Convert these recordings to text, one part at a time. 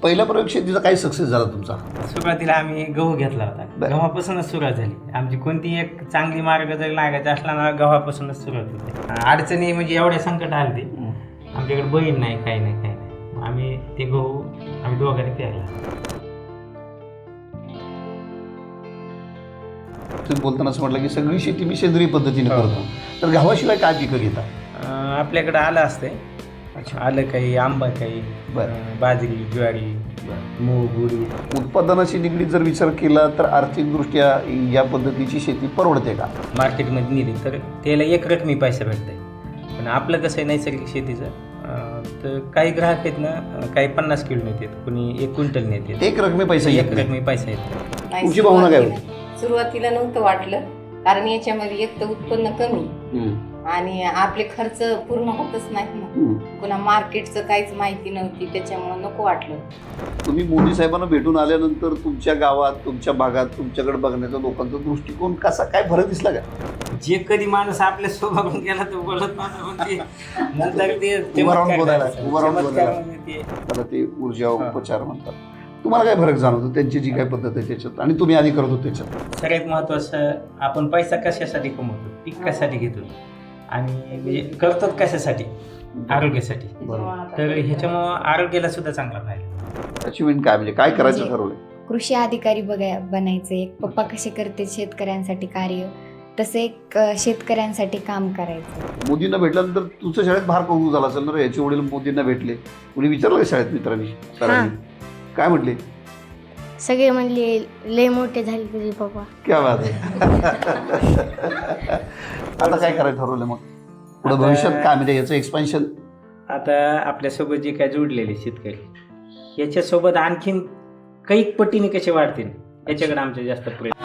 पहिला प्रयोग शेतीचा काय सक्सेस झाला तुमचा? सुरुवातीला आम्ही गहू घेतला होता. गव्हापासूनच सुरुवात झाली आमची. कोणती एक चांगली मार्ग जर लागायचा असला ना गव्हापासूनच सुरुवात होते. अडचणी म्हणजे एवढ्या संकट आले आमच्याकडे बैल नाही, काही नाही, काही नाही. आम्ही ते गहू आम्ही दोघांनी पेरला. तुम्ही बोलताना असं म्हटलं की सगळी शेती मी सेंद्रिय पद्धतीने करतो, तर गव्हाशिवाय काय पिकं घेता? आपल्याकडे आलं असते. आलं काही, आंबा काही, बाजरी, ज्वारी, मूग, उडीद. उत्पादनाशी निगडीत जर विचार केला तर आर्थिकदृष्ट्या या पद्धतीची शेती परवडते का? मार्केटमध्ये नेली तर त्याला एक रकमी पैसा भेटते. पण आपलं कसं आहे नैसर्गिक शेतीचं, तर काही ग्राहक आहेत ना, काही 50 किलो नेतात, कोणी 1 क्विंटल नेतात. एक रकमी पैसा एक रकमी पैसा येतो. तुमची भावना काय होती? सुरुवातीला नव्हतं वाटलं, कारण याच्यामध्ये एक तर उत्पन्न कमी आणि आपले खर्च पूर्ण होतच नाहीत ना. पुन्हा मार्केटचं काहीच माहिती नव्हती, त्याच्यामुळे नको वाटलं. तुम्ही मोदी साहेबांना भेटून आल्यानंतर तुमच्या गावात, तुमच्या भागात, तुमच्याकडे बघण्याचा लोकांचा दृष्टिकोन कसा काय फरक दिसला का? जे कधी माणूस आपल्या स्वभावून गेला तो बोलत नव्हता, नंतर ते उभं राहून बोलायला त्याला ते ऊर्जा उपचार म्हणतात. तुम्हाला काय फरक जाणवतो त्यांची जी काय पद्धत आहे त्याच्यात आणि तुम्ही आधी करत होतो त्याच्यात? सगळ्यात महत्वाचं, आपण पैसा कशासाठी कमवतो, पीक कशासाठी घेतो आणि म्हणजे करतो कशासाठी? आरोग्यासाठी. तर ह्याच्यामुळं आरोग्याला सुद्धा चांगला फायदा. अचिव्हमेंट काय म्हणजे काय करायचं ठरवलं? कृषी अधिकारी बनायचं. एक पप्पा कसे करते शेतकऱ्यांसाठी कार्य, तसे एक शेतकऱ्यांसाठी काम करायचं. मोदींना भेटल्यानंतर तुझं शाळेत फार कौतुक झाला असेल ना, याचे वडील मोदींना भेटले. कुणी विचारलं का शाळेत मित्रांनी, सरांनी काय म्हटले? सगळे म्हणले लय मोठे झाले तुझे पप्पा. क्या बात आहे. आता काय करायचं ठरवलं मग पुढे भविष्यात काय म्हणजे याचं एक्सपान्शन? आता आपल्यासोबत जे काय जोडलेले शेतकरी याच्यासोबत आणखीन काही पटीने कसे वाढतील याच्याकडे आमचे जास्त प्रयत्न.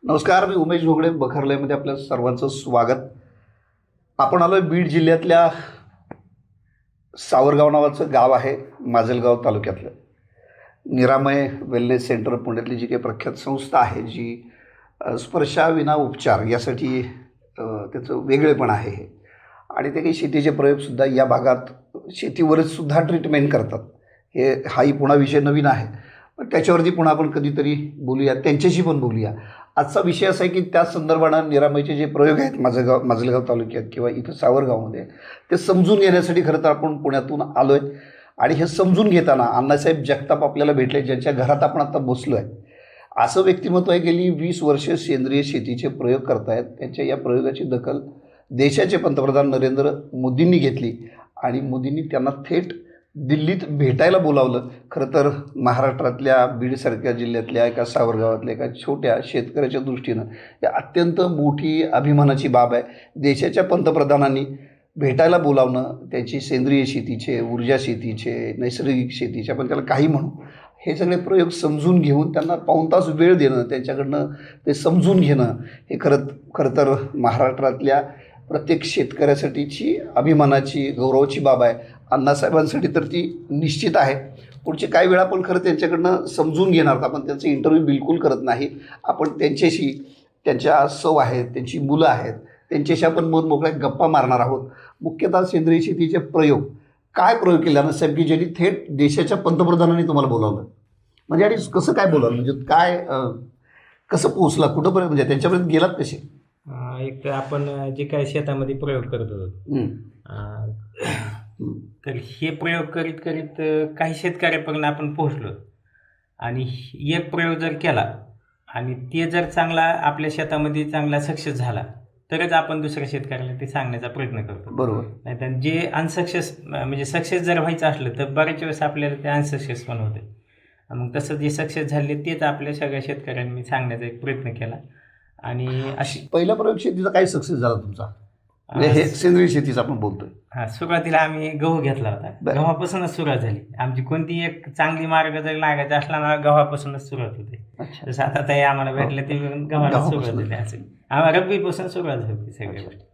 नमस्कार, मी उमेश भोगडे. बखरलयमध्ये आपल्या सर्वांचं स्वागत. आपण आलोय बीड जिल्ह्यातल्या सावरगाव नावाचं गाव आहे, माजलगाव तालुक्यातलं. निरामय वेलनेस सेंटर पुण्यातली जी काही प्रख्यात संस्था आहे, जी स्पर्शाविना उपचार यासाठी त्याचं वेगळेपण आहे हे. आणि ते काही शेतीचे प्रयोगसुद्धा या भागात शेतीवरच सुद्धा ट्रीटमेंट करतात. हाही पुन्हा विषय नवीन आहे, पण त्याच्यावरती पुन्हा आपण कधीतरी बोलूया, त्यांच्याशी पण बोलूया. आजचा विषय असा आहे की त्या संदर्भानं निरामयचे जे प्रयोग आहेत माजलगाव तालुक्यात किंवा इथं सावरगावमध्ये, ते समजून घेण्यासाठी खरं तर आपण पुण्यातून आलो आहे. आणि हे समजून घेताना अण्णासाहेब जगताप आपल्याला भेटले, ज्यांच्या घरात आपण आता बसलो आहे. असं व्यक्तिमत्व आहे, गेली 20 वर्षे सेंद्रिय शेतीचे प्रयोग करतायत. त्यांच्या या प्रयोगाची दखल देशाचे पंतप्रधान नरेंद्र मोदींनी घेतली आणि मोदींनी त्यांना थेट दिल्लीत भेटायला बोलावलं. खरं तर महाराष्ट्रातल्या बीडसारख्या जिल्ह्यातल्या एका सावरगावातल्या एका छोट्या शेतकऱ्याच्या दृष्टीनं या अत्यंत मोठी अभिमानाची बाब आहे. देशाच्या पंतप्रधानांनी भेटायला बोलावणं, त्याची सेंद्रिय शेतीचे, ऊर्जा शेतीचे, नैसर्गिक शेतीचे, आपण त्याला काही म्हणू, हे सगळे प्रयोग समजून घेऊन त्यांना पाऊण तास वेळ देणं, त्यांच्याकडनं ते समजून घेणं, हे खरं तर महाराष्ट्रातल्या प्रत्येक शेतकऱ्यासाठीची अभिमानाची, गौरवाची बाब आहे. अण्णासाहेबांसाठी तर ती निश्चित आहे. पुढचे काही वेळा आपण खरं त्यांच्याकडनं समजून घेणार. आपण त्यांचं इंटरव्ह्यू बिलकुल करत नाही. आपण त्यांच्याशी, त्यांच्या सौ आहेत, त्यांची मुलं आहेत, त्यांच्याशी आपण मन मोकळ्या गप्पा मारणार आहोत. मुख्यतः सेंद्रिय शेतीचे प्रयोग, काय प्रयोग केले अण्णासाहेब की ज्यांनी थेट देशाच्या पंतप्रधानांनी तुम्हाला बोलावलं? म्हणजे आणि कसं काय बोलावलं, म्हणजे काय कसं पोहोचला, कुठंपर्यंत, म्हणजे त्यांच्यापर्यंत गेलात कसे? एक तर आपण जे काय शेतामध्ये प्रयोग करत होतो, तर हे प्रयोग करीत करीत काही शेतकऱ्यापर्यंत आपण पोहोचलो. आणि एक प्रयोग जर केला आणि ते जर चांगला आपल्या शेतामध्ये चांगला सक्सेस झाला तरच आपण दुसऱ्या शेतकऱ्याला ते सांगण्याचा प्रयत्न करतो. बरोबर. नाहीतर जे अनसक्सेस, म्हणजे सक्सेस जर व्हायचं असलं तर बऱ्याच वेळेस आपल्याला ते अनसक्सेस पण होते. मग तसं जे सक्सेस झाले तेच आपल्या सगळ्या शेतकऱ्यांनी सांगण्याचा एक प्रयत्न केला. आणि अशी पहिला प्रयोग शेतीचा काय सक्सेस झाला तुमचा? हे सेंद्रिय शेतीचं आपण बोलतोय. सुरुवातीला आम्ही गहू घेतला होता. गव्हापासूनच सुरुवात झाली आमची. कोणती एक चांगली मार्ग जर लागायचा असला ना गव्हापासूनच सुरुवात होते. जसं आता ते आम्हाला भेटलं ते गव्हाला सुरुवात झाली. असेल आम्हाला रब्बीपासून सुरुवात होती सगळ्या गोष्टी.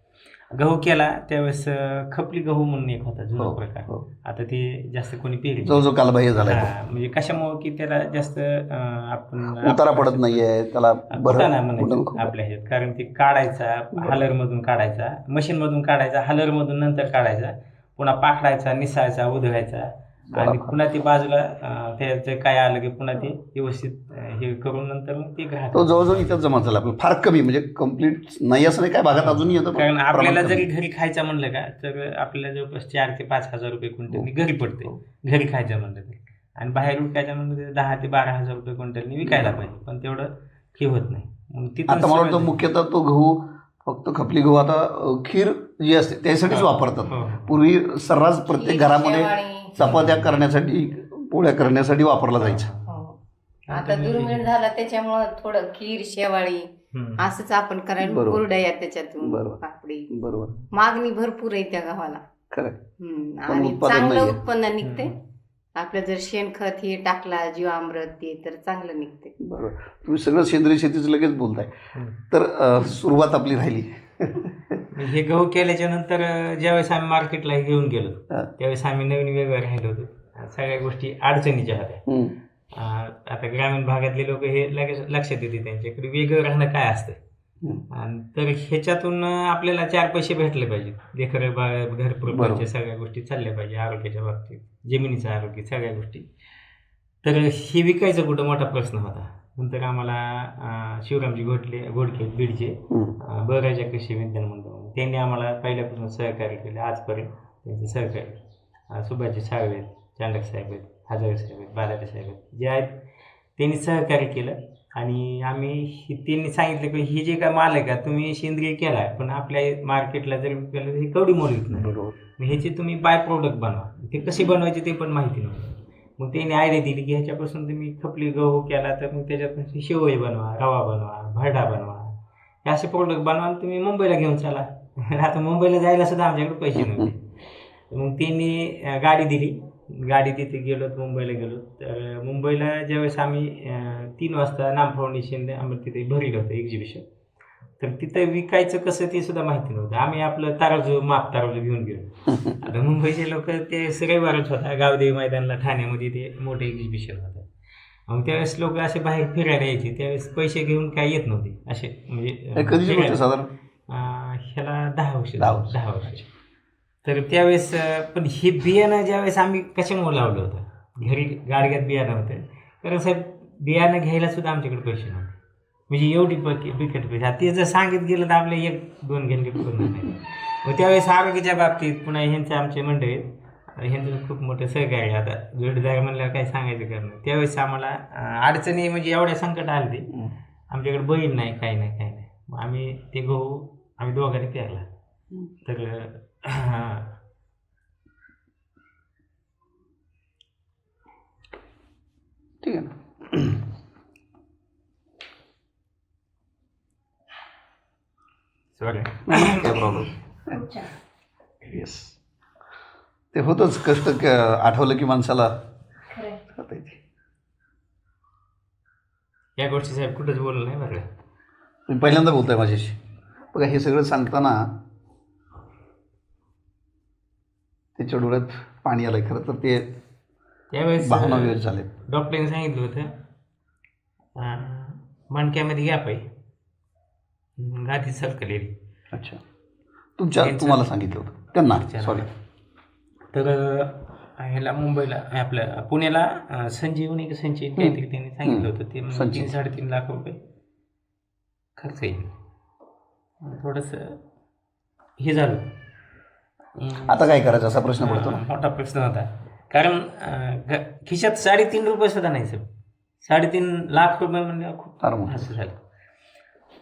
गहू केला त्यावेळेस खपली गहू म्हणून एक होता जुना हो, प्रकार. हो. आता ते जास्त कोणी पेरले जवळजवळ कालबाह्य झालाय तो. म्हणजे कशामुळे की त्याला जास्त आपण उतारा पडत नाहीये त्याला कुटाणा म्हणायचं कुठून- आपल्या ह्याच्यात. कारण ते काढायचा हालर मधून काढायचा, मशीन मधून काढायचा, हालर मधून नंतर काढायचा, पुन्हा पाखडायचा, निसायचा, उधळायचा आणि पुन्हा ते बाजूला त्याचं काय आलं की पुन्हा ते व्यवस्थित हे करून नंतर मग ते ग्राहक. तो जवळजवळ इथंच जमा झाला आपल्याला फार कमी म्हणजे कम्प्लीट नाही असं नाही काय भागात अजूनही येतं पण कारण आपल्याला प्रमाण जरी कमी. घरी खायचं म्हणलं का तर आपल्याला जवळपास 4 ते 5 हजार रुपये क्विंटलनी घरी पडते घरी खायचं म्हणलं तर. आणि बाहेर विकायचं म्हणलं तर 10 ते 12 हजार रुपये क्विंटलनी विकायला पाहिजे, पण तेवढं हे होत नाही. मग तिथून आता मला वाटतं सगळं- मुख्यतः तो गहू फक्त खपली गहू आता खीर जी असते त्यासाठीच वापरतात. हो. पूर्वी सर्रास प्रत्येक घरामध्ये शेवाळी. चपात्या करण्यासाठी पोळ्या करण्यासाठी वापरला जायचा. हो. आता दुर्मिळ झाला त्याच्यामुळं थोडं खीर शेवाळी हम्म. असंच आपण करायला बरोबर. कुरडया त्याच्यातून बरोबर. पापडी. बरोबर मागणी भरपूर आहे त्या गव्हाला. खरं पण आणि उत्पादन चांगलं नाहीये. उत्पन्न निघते. आपलं जर शेणखत हे टाकला जीवामृत ते तर चांगलं निघते. बरोबर. तुम्ही सगळं सेंद्रिय शेतीचं लगेच बोलताय. हम्म. तर सुरुवात आपली राहिली. हे गहू केल्याच्या नंतर ज्यावेळेस आम्ही मार्केटला घेऊन गेलो हा. त्यावेळेस आम्ही नवीन वेगळं राहिलो होतो. सगळ्या गोष्टी अडचणीच्या होत्या. हम्म. आता ग्रामीण भागातले लोक हे लगेच लक्षात येते त्यांच्याकडे वेगळं राहणं काय असतं. हम्म. आणि तर ह्याच्यातून आपल्याला 4 पैसे भेटले पाहिजे. लेकर बाळ घर बरोबर. पुरवायच्या सगळ्या गोष्टी चालल्या पाहिजे, आरोग्याच्या बाबतीत, जमिनीचं आरोग्य, सगळ्या गोष्टी. तर हे विकायचं कुठं मोठा प्रश्न होता. नंतर आम्हाला शिवरामजी घोडके बीडचे हम्म. बराच्या कृषी विज्ञान मंडळ त्यांनी आम्हाला पहिल्यापासून सहकार्य केले आजपर्यंत. त्यांचं सहकार्य सुभाषजी साळवे आहेत, चांडक साहेब आहेत, हजारे साहेब आहेत, बालाटे साहेब आहेत, जे आहेत त्यांनी सहकार्य केलं. आणि त्यांनी सांगितलं की हे जे काय माल आहे का तुम्ही सेंद्रिय केला पण आपल्या मार्केटला जर विकलं तर हे कवडी मोल विकत नाही. बरोबर. मग ह्याचे तुम्ही बाय प्रोडक्ट बनवा. ते कसे बनवायचे ते पण माहिती नव्हतं. मग त्यांनी आयडिया दिली की ह्याच्यापासून तुम्ही खपली गहू केला तर मग त्याच्यापासून शेवई बनवा, रवा बनवा, भरडा बनवा, हे असे प्रोडक्ट बनवा आणि तुम्ही मुंबईला घेऊन चला. आता मुंबईला जायला सुद्धा आमच्याकडे पैसे नव्हते. मग त्यांनी गाडी दिली. गाडी तिथे गेलो, मुंबईला गेलो. तर मुंबईला ज्यावेळेस आम्ही 3 वाजता नाम फाउंडेशन आम्ही तिथे भरलं होतं एक्झिबिशन. तर तिथं विकायचं कसं ते सुद्धा माहिती नव्हतं. आम्ही आपलं तराजू घेऊन गेलो. आता मुंबईचे लोक ते रविवारच होता गावदेवी मैदानाला ठाण्यामध्ये ते मोठं एक्झिबिशन होतं. मग त्यावेळेस लोक असे बाहेर फिरायला यायचे. त्यावेळेस पैसे घेऊन काय येत नव्हते असे हे म्हणजे कधीची गोष्ट फिरायला. साधारण ह्याला 10 वर्ष 10 वर्ष. 10 वर्ष. तर त्यावेळेस पण हे बियाणं ज्यावेळेस आम्ही कशामुळे लावलं होतं घरी गाडग्यात बियाणं होतं. कारण साहेब बियाणं घ्यायला सुद्धा आमच्याकडे पैसे नव्हते. म्हणजे एवढी बिकट पैसे. ते जर सांगित गेलं तर आपले 1-2 घंटे पूर्ण नाही. मग त्यावेळेस आरोग्याच्या बाबतीत पुन्हा ह्यांचे आमचे मंडळी आहेत. ह्यांचं खूप मोठं सहकार्य. आता जोडीदार म्हणल्यावर काय सांगायचं कारण त्यावेळेस आम्हाला अडचणी म्हणजे एवढ्या संकट आले ते आमच्याकडे बैल नाही, काही नाही. मग आम्ही ते गहू आम्ही दोघांनी पेरला. तर ठीक आहे ना. सॉरी. काय प्रॉब्लेम. येस ते होतंच कष्ट आठवलं की माणसाला होतं ते. या गोष्टी साहेब कुठंच बोललं नाही बरं. तुम्ही पहिल्यांदा बोलताय माझ्याशी. बघा हे सगळं सांगताना त्याच्या डोळ्यात पाणी आलंय. खरं तर ते त्यावेळेस भावना व्यक्त झाले. डॉक्टरांनी सांगितलं होतं मणक्यामध्ये गॅप आहे, गाठी सरकलेली. अच्छा. तुम्हाला सांगितलं होतं त्यांना. सॉरी. तर ह्याला मुंबईला आपल्या पुण्याला संजीवनी काहीतरी त्यांनी सांगितलं होतं. ते 3-3.5 लाख रुपये खर्च येईल. थोडंसं हे झालं. आता काय करायचं असा प्रश्न पडतो ना. मोठा प्रश्न होता. कारण खिशात 3.5 रुपये सुद्धा नाही सर. 3.5 लाख रुपये म्हणजे खूप फार मोठं. असं झालं.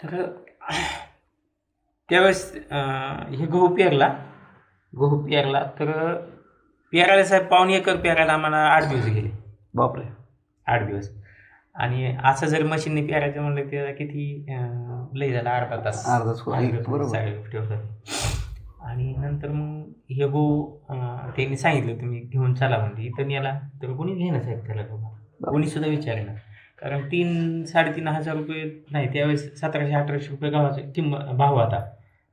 तर त्यावेळेस हे गहू पेरला तर पेरायला साहेब 1.5 एकर पेरायला आम्हाला 8 दिवस गेले. बापरे. 8 दिवस. आणि असं जर मशीनने पेरायचं म्हणलं त्याला किती लई झालं अर्धा तास बरोबर. सगळ्या गोष्टी होतात. आणि नंतर मग हे गहू त्यांनी सांगितलं तुम्ही घेऊन चला म्हणजे इथं नेला तर कोणी घेणं साहेब त्याला गहू कोणी सुद्धा विचारेना. कारण 3-3.5 हजार रुपये नाही त्यावेळेस 1700-1800 रुपये गव्हाचा भाव होता.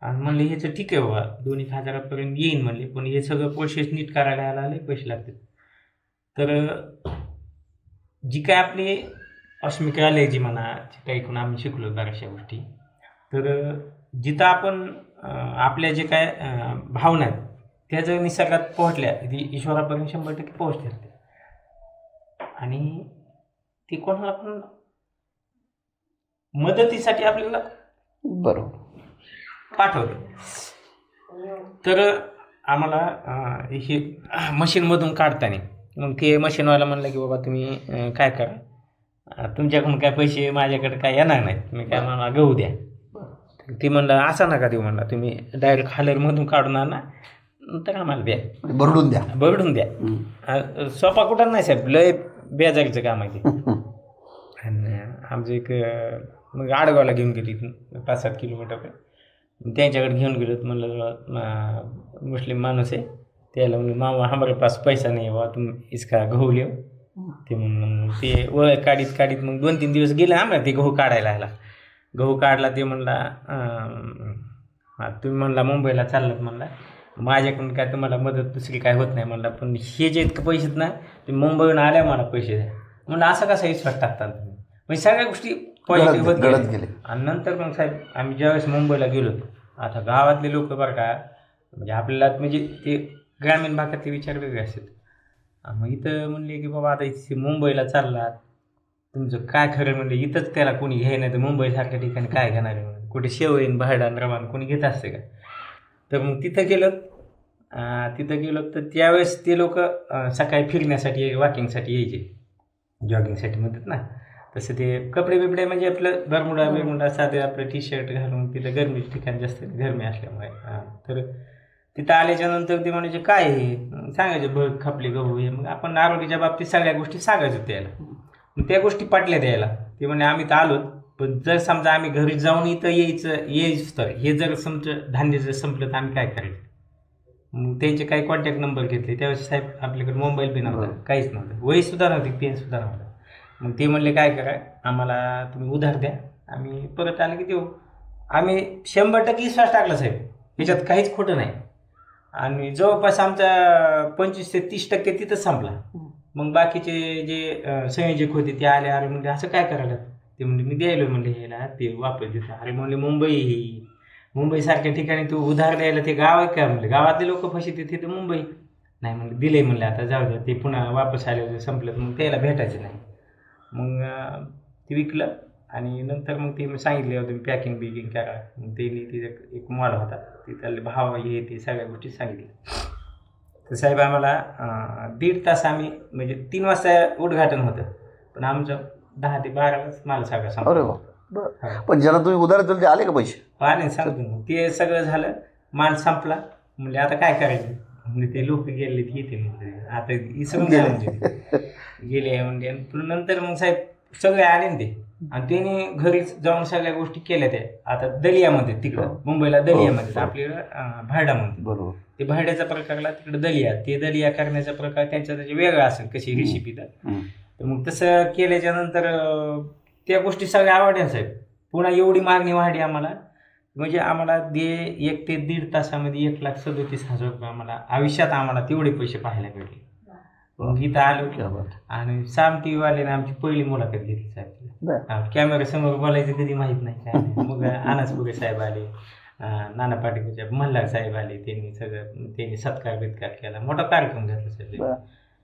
आणि म्हणले ह्याचं ठीक आहे बाबा 2,000-1,000पर्यंत येईन म्हणले, पण हे सगळं प्रोसेस नीट करायला यायला लय पैसे लागतात. तर जी काय आपली अस्मिक ॲलर्जी म्हणा, काही कोण आम्ही शिकलो बऱ्याचशा गोष्टी, तर जिथं आपण आपल्या जे काय भावना आहेत त्या जर निसर्गात पोहोचल्या ती ईश्वरापर्यंत 100% पोहोचतात. आणि ती कोणाला पण मदतीसाठी आपल्याला बरोबर. पाठवते. तर आम्हाला हे मशीनमधून काढताना मग ते मशीनवाला म्हणलं की बाबा तुम्ही काय करा, तुमच्याकडून काय पैसे माझ्याकडे काय येणार नाहीत, तुम्ही काय मला गहू द्या. ते म्हणलं असं नका देऊ, म्हणला तुम्ही डायरेक्ट हालरमधून काढून आणा नंतर आम्हाला द्या, भरडून द्या. सोपा कुठं नाही साहेब, लय बेजारीचं काम आहे ते. आणि आमचं एक मग आडगावला घेऊन गेली 5-7 किलोमीटर, त्यांच्याकडे घेऊन गेलो. म्हणलं मुस्लिम माणूस आहे, त्याला म्हणलं मामा हमारे पास पैसा नाही बाबा, तुम इसका गहू लिहो. ते म्हणून ते वळ काढीत मग 2-3 दिवस गेले आम्हाला ते गहू काढायला ह्याला. गहू काढला. ते म्हणला तुम्ही म्हणला मुंबईला चाललात, म्हणला माझ्याकडून काय तुम्हाला मदत दुसरी काय होत नाही म्हणला, पण हे जे इतकं पैसेत ना तुम्ही मुंबईहून आल्या मला पैसे द्या. म्हणलं असं कसं विश्वास टाकता तुम्ही, म्हणजे सगळ्या गोष्टी पॉझिटिव्ह होत गेले. आणि नंतर मग साहेब आम्ही ज्यावेळेस मुंबईला गेलो, आता गावातले लोक बरं का, म्हणजे आपल्याला म्हणजे ते ग्रामीण भागातले विचार वेगळे असतात. मग इथं म्हणले की बाबा आता इथे मुंबईला चाललात, तुमचं काय खरं म्हणलं, इथंच त्याला कोणी घ्याय नाही तर मुंबईसारख्या ठिकाणी काय घेणार आहे म्हणून, कुठे शेवईन भाडण रवान कोणी घेत असते का. तर मग तिथं गेलो तर त्यावेळेस ते लोक सकाळी फिरण्यासाठी वॉकिंगसाठी यायचे, जॉगिंगसाठी म्हणतात ना, तसं ते कपडे बिपडे म्हणजे आपलं बरमुडा साधे आपलं टी-शर्ट घालून, तिथं गरमीचं ठिकाण जास्त गरमी असल्यामुळे. तर तिथं आल्याच्या नंतर ते म्हणायचे काय हे, सांगायचे बघ खपले गहू हे. मग आपण आरोग्याच्या बाबतीत सगळ्या गोष्टी सांगायचो त्याला, मग त्या गोष्टी पटल्या द्यायला. ते म्हणजे आम्ही तर आलोत, पण जर समजा आम्ही घरी जाऊन इथं यायचं तर हे जर समजा धान्य जर संपलं तर आम्ही काय करायचं. मग त्यांचे काही कॉन्टॅक्ट नंबर घेतले. त्यावेळेस साहेब आपल्याकडे मोबाईल बी नव्हता, काहीच नव्हतं, वहीसुद्धा नव्हती, पेनसुद्धा नव्हतं. मग ते म्हणले काय करा, आम्हाला तुम्ही उधार द्या, आम्ही परत आले की देऊ. आम्ही 100% विश्वास टाकला साहेब, ह्याच्यात काहीच खोटं नाही. आणि जवळपास आमचा 25 ते 30% तिथंच संपला. मग बाकीचे जे संयोजक होते ते आले, अरे म्हणजे असं काय करायला. ते म्हणजे मी द्यायलो म्हणले ह्याला, ते वापस देतो. अरे म्हणले मुंबईसारख्या ठिकाणी तू उधार द्यायला ते गाव आहे का म्हणले, गावातले लोक फशी तिथे मुंबई नाही म्हणले, दिले म्हणले आता जाऊ द्या, ते पुन्हा वापस आले संपलं मग त्याला भेटायचं नाही. मग ते विकलं. आणि नंतर मग ते सांगितले होते पॅकिंग बिकिंग करा. मग त्यांनी तिथे एक मॉल होता, तिथले भाव हे ते सगळ्या गोष्टी सांगितल्या. तर साहेब आम्हाला 1.5 तास आम्ही म्हणजे 3 वाजता उद्घाटन होतं, पण आमचं 10 ते 12लाच माल सगळा संपला. पण ज्याला तुम्ही उधार दिलं ते आले का पैसे? आले सांगतो. मग ते सगळं झालं, माल संपला. म्हणजे आता काय करायचं, म्हणजे ते लोक गेले येते म्हणजे आता इसरून गेले म्हणजे गेले म्हणजे. नंतर मग साहेब सगळे आले ना ते, आणि त्यांनी घरी जाऊन सगळ्या गोष्टी केल्या. त्या आता दलियामध्ये तिकडं मुंबईला दलियामध्ये आपल्याला भाडा म्हणते, बरोबर. ते भाड्याचा प्रकारला तिकडे दलिया, ते दलिया करण्याचा प्रकार त्यांच्या वेगळा असेल कशी रेसिपी. तर मग तसं केल्याच्या नंतर त्या गोष्टी सगळ्या आवडल्या साहेब. पुन्हा एवढी मागणी वाढली आम्हाला, म्हणजे आम्हाला 1 ते 1.5 तासामध्ये 1,37,000 रुपये आम्हाला आयुष्यात आम्हाला तेवढे पैसे पाहायला भेटले. मग इथं आलो आणि साम टी व्हीवाल्याने आमची पहिली मुलाखत घेतली साहेब. कॅमेऱ्यासमोर बोलायचं कधी माहीत नाही काय. मग अनासपुरे साहेब आले, नाना पाटीलच्या मल्हार साहेब आले, त्यांनी सत्कार बित्कार केला, मोठा कार्यक्रम घेतला साहेब.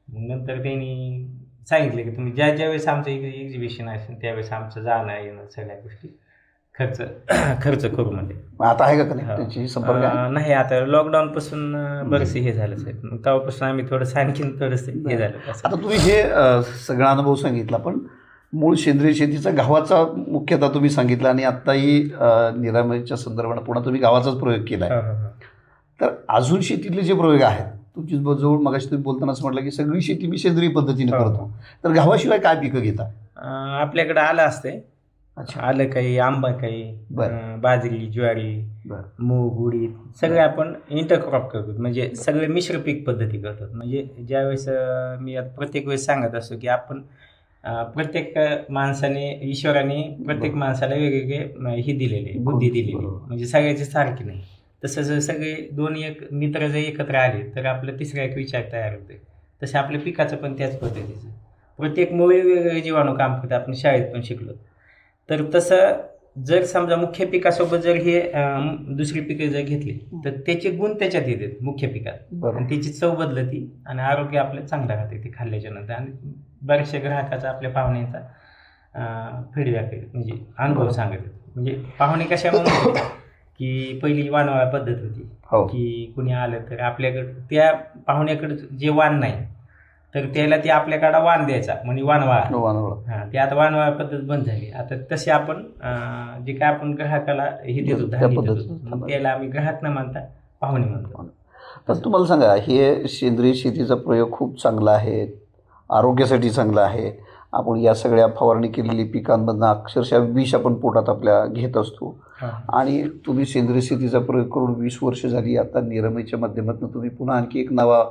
मग नंतर त्यांनी सांगितलं की तुम्ही ज्यावेळेस आमचं एक्झिबिशन असेल त्यावेळेस आमचं जाणं येणं सगळ्या गोष्टी खर्च करू म्हणजे. आता आहे का त्याची संपर्क? नाही, आता लॉकडाऊन पासून बरेचसे हे झालं साहेब. मग तेव्हापासून आम्ही थोडंसं आणखीन थोडंसं हे झालं. आता तुम्ही हे सगळा अनुभव सांगितला, पण मूळ सेंद्रिय शेतीचा गावाचा मुख्यतः तुम्ही सांगितला, आणि आत्ताही निरामयच्या संदर्भाने पुन्हा तुम्ही गावाचाच प्रयोग केला आहे. तर अजून शेतीतले जे प्रयोग आहेत तुमची जवळ मगाशी तुम्ही बोलतानाच म्हटलं की सगळी शेती मी सेंद्रिय पद्धतीने करतो, तर गावाशिवाय काय पिकं घेता? आपल्याकडे आलं असते, आलं काही, आंबा काही, बाजरी, ज्वारी, मूग, उडीद सगळे आपण इंटरक्रॉप करतो, म्हणजे सगळे मिश्र पीक पद्धती करतात. म्हणजे ज्यावेळेस मी प्रत्येक वेळेस सांगत असतो की आपण प्रत्येक माणसाने ईश्वराने प्रत्येक माणसाला वेगवेगळे ही दिलेले बुद्धी दिलेली, म्हणजे सगळ्याची सारखी नाही. तसं जर सगळे दोन एक मित्र जर एकत्र आले तर आपलं तिसरा एक विचार तयार होते. तसं आपल्या पिकाचं पण त्याच पद्धतीचं प्रत्येक मुळे वेगवेगळे जीवाणू काम करतात. आपण शाळेत पण शिकलो. तर तसं जर समजा मुख्य पिकासोबत जर हे दुसरी पिके जर घेतली तर त्याचे गुण त्याच्यात येतात मुख्य पिकात, आणि त्याची चव बदलती आणि आरोग्य आपलं चांगलं राहते ते खाल्ल्याच्या नंतर. आणि बऱ्याचशा ग्राहकाचा आपल्या पाहुण्यांचा फीडबॅक म्हणजे अनुभव सांगत. म्हणजे पाहुणे कशामुळे की पहिली वानवळा पद्धत होती की कुणी आलं तर आपल्याकडं त्या पाहुण्याकडं जे वाण नाही तर त्याला ते आपल्याकडं वाण द्यायचा म्हणजे वानवळा. हां, ते आता वानवळा पद्धत बंद झाली. आता तसे आपण जे काय आपण ग्राहकाला हे देतो धान्य देतो, त्याला आम्ही ग्राहक न मानता पाहुणे म्हणतो. पण तुम्हाला सांगा, हे सेंद्रिय शेतीचा प्रयोग खूप चांगला आहे, आरोग्यासाठी चांगला आहे. आपण या सगळ्या फवारणी केलेली पिकांमधनं अक्षरशः विष आपण पोटात आपल्या घेत असतो. आणि तुम्ही सेंद्रिय शेतीचा प्रयोग करून 20 वर्ष झाली. आता निरामयच्या माध्यमातून तुम्ही पुन्हा आणखी एक नवा